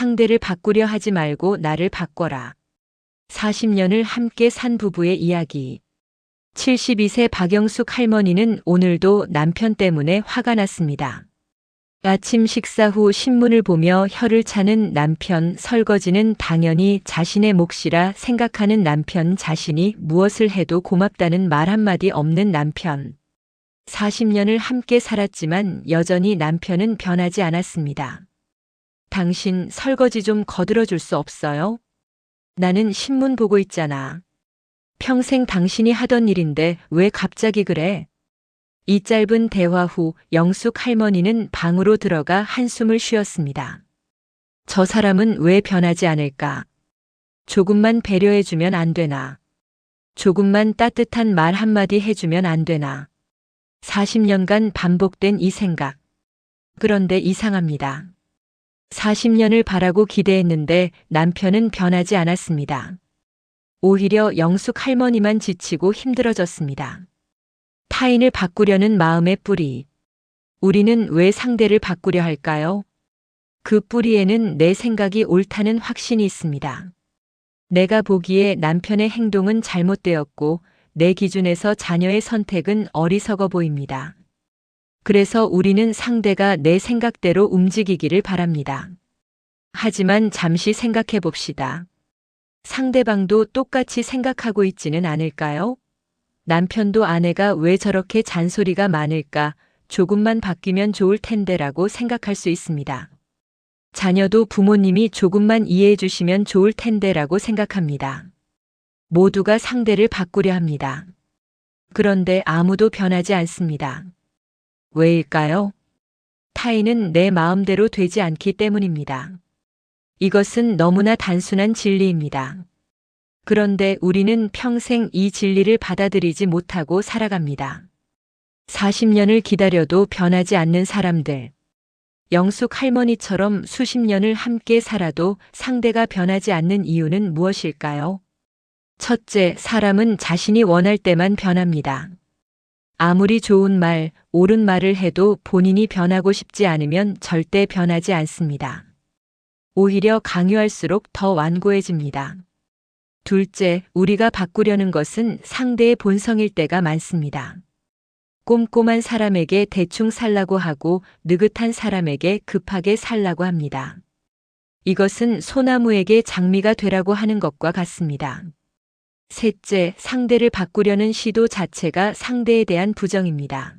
상대를 바꾸려 하지 말고 나를 바꿔라. 40년을 함께 산 부부의 이야기. 72세 박영숙 할머니는 오늘도 남편 때문에 화가 났습니다. 아침 식사 후 신문을 보며 혀를 차는 남편, 설거지는 당연히 자신의 몫이라 생각하는 남편, 자신이 무엇을 해도 고맙다는 말 한마디 없는 남편. 40년을 함께 살았지만 여전히 남편은 변하지 않았습니다. 당신 설거지 좀 거들어 줄 수 없어요? 나는 신문 보고 있잖아. 평생 당신이 하던 일인데 왜 갑자기 그래? 이 짧은 대화 후 영숙 할머니는 방으로 들어가 한숨을 쉬었습니다. 저 사람은 왜 변하지 않을까? 조금만 배려해주면 안 되나? 조금만 따뜻한 말 한마디 해주면 안 되나? 40년간 반복된 이 생각. 그런데 이상합니다. 40년을 바라고 기대했는데 남편은 변하지 않았습니다. 오히려 영숙 할머니만 지치고 힘들어졌습니다. 타인을 바꾸려는 마음의 뿌리. 우리는 왜 상대를 바꾸려 할까요? 그 뿌리에는 내 생각이 옳다는 확신이 있습니다. 내가 보기에 남편의 행동은 잘못되었고 내 기준에서 자녀의 선택은 어리석어 보입니다. 그래서 우리는 상대가 내 생각대로 움직이기를 바랍니다. 하지만 잠시 생각해 봅시다. 상대방도 똑같이 생각하고 있지는 않을까요? 남편도 아내가 왜 저렇게 잔소리가 많을까, 조금만 바뀌면 좋을 텐데라고 생각할 수 있습니다. 자녀도 부모님이 조금만 이해해 주시면 좋을 텐데라고 생각합니다. 모두가 상대를 바꾸려 합니다. 그런데 아무도 변하지 않습니다. 왜일까요? 타인은 내 마음대로 되지 않기 때문입니다. 이것은 너무나 단순한 진리입니다. 그런데 우리는 평생 이 진리를 받아들이지 못하고 살아갑니다. 40년을 기다려도 변하지 않는 사람들. 영숙 할머니처럼 수십 년을 함께 살아도 상대가 변하지 않는 이유는 무엇일까요? 첫째, 사람은 자신이 원할 때만 변합니다. 아무리 좋은 말, 옳은 말을 해도 본인이 변하고 싶지 않으면 절대 변하지 않습니다. 오히려 강요할수록 더 완고해집니다. 둘째, 우리가 바꾸려는 것은 상대의 본성일 때가 많습니다. 꼼꼼한 사람에게 대충 살라고 하고 느긋한 사람에게 급하게 살라고 합니다. 이것은 소나무에게 장미가 되라고 하는 것과 같습니다. 셋째, 상대를 바꾸려는 시도 자체가 상대에 대한 부정입니다.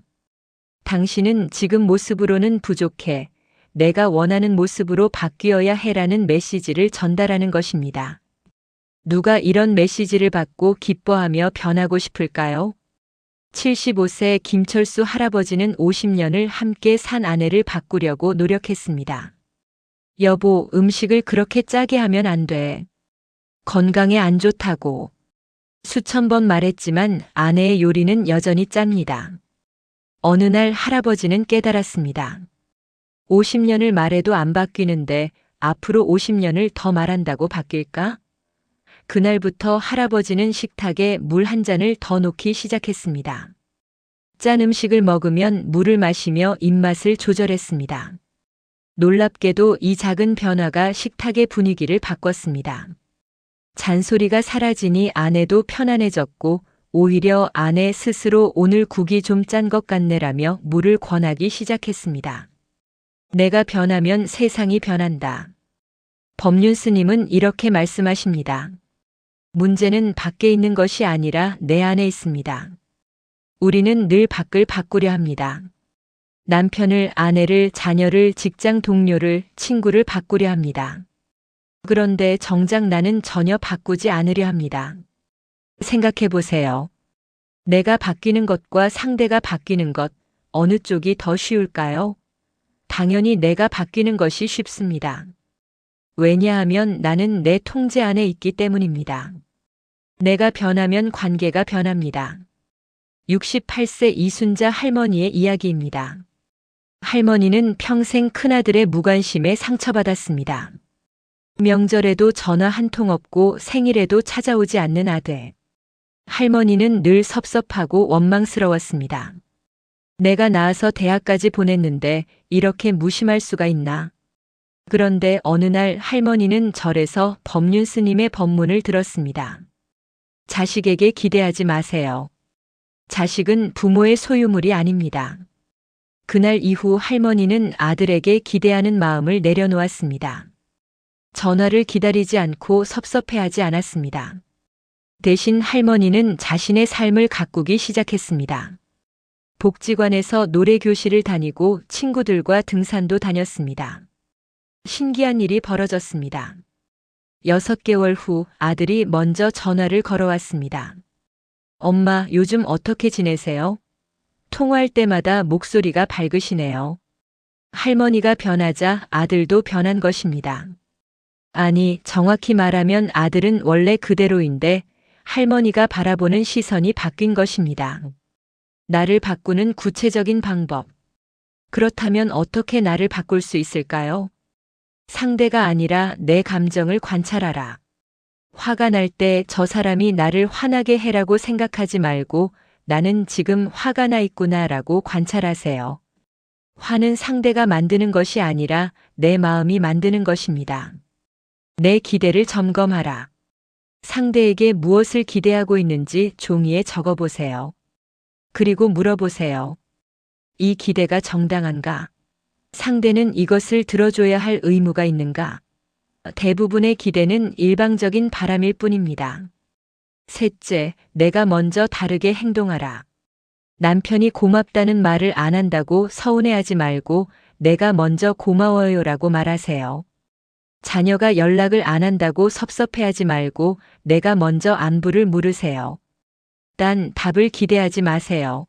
당신은 지금 모습으로는 부족해. 내가 원하는 모습으로 바뀌어야 해라는 메시지를 전달하는 것입니다. 누가 이런 메시지를 받고 기뻐하며 변하고 싶을까요? 75세 김철수 할아버지는 50년을 함께 산 아내를 바꾸려고 노력했습니다. 여보, 음식을 그렇게 짜게 하면 안 돼. 건강에 안 좋다고. 수천 번 말했지만 아내의 요리는 여전히 짭니다. 어느 날 할아버지는 깨달았습니다. 50년을 말해도 안 바뀌는데 앞으로 50년을 더 말한다고 바뀔까? 그날부터 할아버지는 식탁에 물 한 잔을 더 놓기 시작했습니다. 짠 음식을 먹으면 물을 마시며 입맛을 조절했습니다. 놀랍게도 이 작은 변화가 식탁의 분위기를 바꿨습니다. 잔소리가 사라지니 아내도 편안해졌고 오히려 아내 스스로 오늘 국이 좀 짠 것 같네라며 물을 권하기 시작했습니다. 내가 변하면 세상이 변한다. 법륜 스님은 이렇게 말씀하십니다. 문제는 밖에 있는 것이 아니라 내 안에 있습니다. 우리는 늘 밖을 바꾸려 합니다. 남편을, 아내를, 자녀를, 직장 동료를, 친구를 바꾸려 합니다. 그런데 정작 나는 전혀 바꾸지 않으려 합니다. 생각해 보세요. 내가 바뀌는 것과 상대가 바뀌는 것, 어느 쪽이 더 쉬울까요? 당연히 내가 바뀌는 것이 쉽습니다. 왜냐하면 나는 내 통제 안에 있기 때문입니다. 내가 변하면 관계가 변합니다. 68세 이순자 할머니의 이야기입니다. 할머니는 평생 큰아들의 무관심에 상처받았습니다. 명절에도 전화 한 통 없고 생일에도 찾아오지 않는 아들. 할머니는 늘 섭섭하고 원망스러웠습니다. 내가 낳아서 대학까지 보냈는데 이렇게 무심할 수가 있나? 그런데 어느 날 할머니는 절에서 법륜 스님의 법문을 들었습니다. 자식에게 기대하지 마세요. 자식은 부모의 소유물이 아닙니다. 그날 이후 할머니는 아들에게 기대하는 마음을 내려놓았습니다. 전화를 기다리지 않고 섭섭해하지 않았습니다. 대신 할머니는 자신의 삶을 가꾸기 시작했습니다. 복지관에서 노래교실을 다니고 친구들과 등산도 다녔습니다. 신기한 일이 벌어졌습니다. 6개월 후 아들이 먼저 전화를 걸어왔습니다. 엄마, 요즘 어떻게 지내세요? 통화할 때마다 목소리가 밝으시네요. 할머니가 변하자 아들도 변한 것입니다. 아니, 정확히 말하면 아들은 원래 그대로인데 할머니가 바라보는 시선이 바뀐 것입니다. 나를 바꾸는 구체적인 방법. 그렇다면 어떻게 나를 바꿀 수 있을까요? 상대가 아니라 내 감정을 관찰하라. 화가 날 때 저 사람이 나를 화나게 해라고 생각하지 말고 나는 지금 화가 나 있구나라고 관찰하세요. 화는 상대가 만드는 것이 아니라 내 마음이 만드는 것입니다. 내 기대를 점검하라. 상대에게 무엇을 기대하고 있는지 종이에 적어보세요. 그리고 물어보세요. 이 기대가 정당한가? 상대는 이것을 들어줘야 할 의무가 있는가? 대부분의 기대는 일방적인 바람일 뿐입니다. 셋째, 내가 먼저 다르게 행동하라. 남편이 고맙다는 말을 안 한다고 서운해하지 말고 내가 먼저 고마워요라고 말하세요. 자녀가 연락을 안 한다고 섭섭해하지 말고 내가 먼저 안부를 물으세요. 단 답을 기대하지 마세요.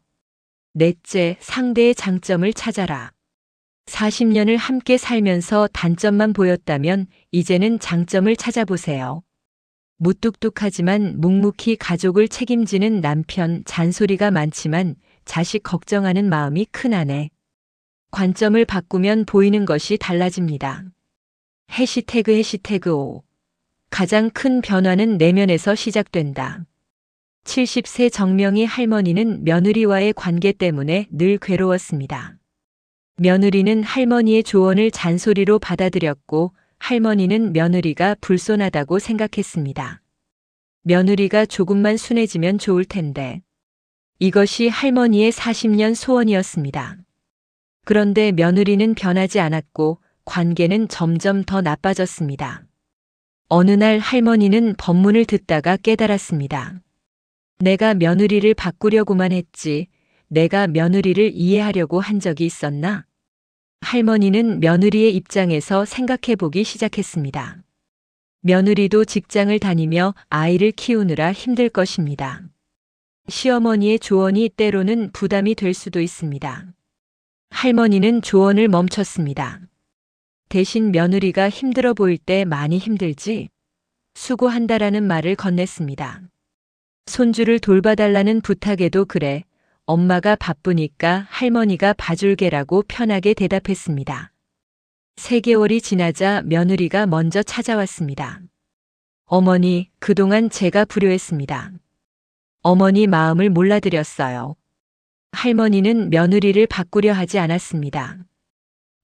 넷째, 상대의 장점을 찾아라. 40년을 함께 살면서 단점만 보였다면 이제는 장점을 찾아보세요. 무뚝뚝하지만 묵묵히 가족을 책임지는 남편, 잔소리가 많지만 자식 걱정하는 마음이 큰 아내. 관점을 바꾸면 보이는 것이 달라집니다. 해시태그 5. 가장 큰 변화는 내면에서 시작된다. 70세 정명희 할머니는 며느리와의 관계 때문에 늘 괴로웠습니다. 며느리는 할머니의 조언을 잔소리로 받아들였고 할머니는 며느리가 불손하다고 생각했습니다. 며느리가 조금만 순해지면 좋을 텐데. 이것이 할머니의 40년 소원이었습니다. 그런데 며느리는 변하지 않았고 관계는 점점 더 나빠졌습니다. 어느 날 할머니는 법문을 듣다가 깨달았습니다. 내가 며느리를 바꾸려고만 했지 내가 며느리를 이해하려고 한 적이 있었나? 할머니는 며느리의 입장에서 생각해 보기 시작했습니다. 며느리도 직장을 다니며 아이를 키우느라 힘들 것입니다. 시어머니의 조언이 때로는 부담이 될 수도 있습니다. 할머니는 조언을 멈췄습니다. 대신 며느리가 힘들어 보일 때 많이 힘들지? 수고한다라는 말을 건넸습니다. 손주를 돌봐달라는 부탁에도 그래. 엄마가 바쁘니까 할머니가 봐줄게라고 편하게 대답했습니다. 3개월이 지나자 며느리가 먼저 찾아왔습니다. 어머니, 그동안 제가 불효했습니다. 어머니 마음을 몰라드렸어요. 할머니는 며느리를 바꾸려 하지 않았습니다.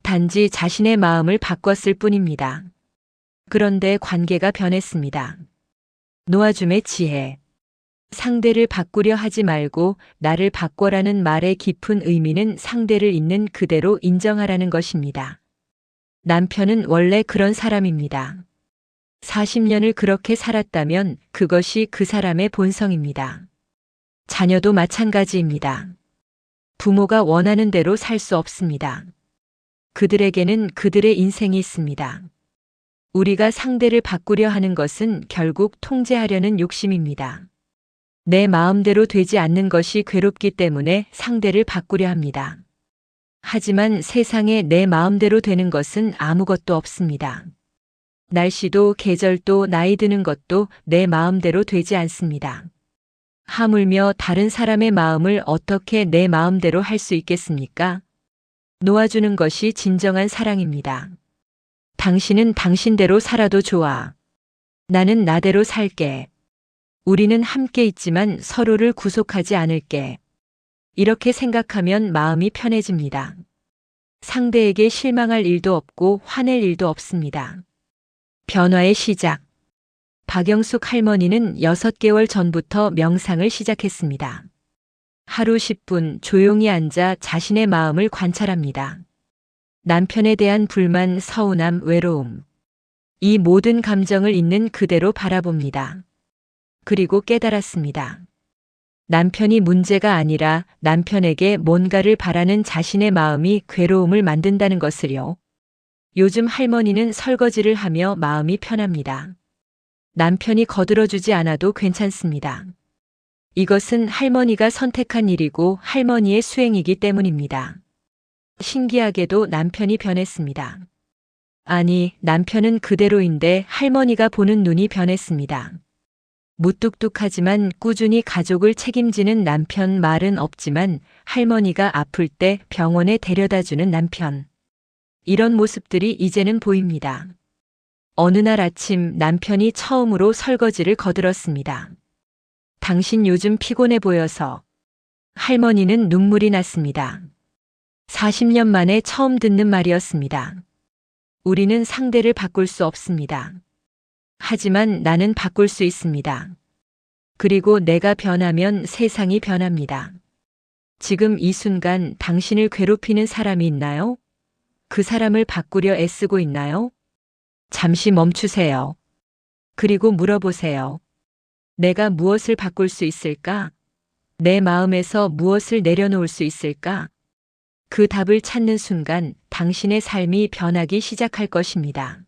단지 자신의 마음을 바꿨을 뿐입니다. 그런데 관계가 변했습니다. 놓아줌의 지혜. 상대를 바꾸려 하지 말고 나를 바꿔라는 말의 깊은 의미는 상대를 있는 그대로 인정하라는 것입니다. 남편은 원래 그런 사람입니다. 40년을 그렇게 살았다면 그것이 그 사람의 본성입니다. 자녀도 마찬가지입니다. 부모가 원하는 대로 살 수 없습니다. 그들에게는 그들의 인생이 있습니다. 우리가 상대를 바꾸려 하는 것은 결국 통제하려는 욕심입니다. 내 마음대로 되지 않는 것이 괴롭기 때문에 상대를 바꾸려 합니다. 하지만 세상에 내 마음대로 되는 것은 아무것도 없습니다. 날씨도 계절도 나이 드는 것도 내 마음대로 되지 않습니다. 하물며 다른 사람의 마음을 어떻게 내 마음대로 할 수 있겠습니까? 놓아주는 것이 진정한 사랑입니다. 당신은 당신대로 살아도 좋아. 나는 나대로 살게. 우리는 함께 있지만 서로를 구속하지 않을게. 이렇게 생각하면 마음이 편해집니다. 상대에게 실망할 일도 없고 화낼 일도 없습니다. 변화의 시작. 박영숙 할머니는 6개월 전부터 명상을 시작했습니다. 하루 10분 조용히 앉아 자신의 마음을 관찰합니다. 남편에 대한 불만, 서운함, 외로움. 이 모든 감정을 있는 그대로 바라봅니다. 그리고 깨달았습니다. 남편이 문제가 아니라 남편에게 뭔가를 바라는 자신의 마음이 괴로움을 만든다는 것을요. 요즘 할머니는 설거지를 하며 마음이 편합니다. 남편이 거들어주지 않아도 괜찮습니다. 이것은 할머니가 선택한 일이고 할머니의 수행이기 때문입니다. 신기하게도 남편이 변했습니다. 아니, 남편은 그대로인데 할머니가 보는 눈이 변했습니다. 무뚝뚝하지만 꾸준히 가족을 책임지는 남편, 말은 없지만 할머니가 아플 때 병원에 데려다주는 남편. 이런 모습들이 이제는 보입니다. 어느 날 아침 남편이 처음으로 설거지를 거들었습니다. 당신 요즘 피곤해 보여서. 할머니는 눈물이 났습니다. 40년 만에 처음 듣는 말이었습니다. 우리는 상대를 바꿀 수 없습니다. 하지만 나는 바꿀 수 있습니다. 그리고 내가 변하면 세상이 변합니다. 지금 이 순간 당신을 괴롭히는 사람이 있나요? 그 사람을 바꾸려 애쓰고 있나요? 잠시 멈추세요. 그리고 물어보세요. 내가 무엇을 바꿀 수 있을까? 내 마음에서 무엇을 내려놓을 수 있을까? 그 답을 찾는 순간 당신의 삶이 변하기 시작할 것입니다.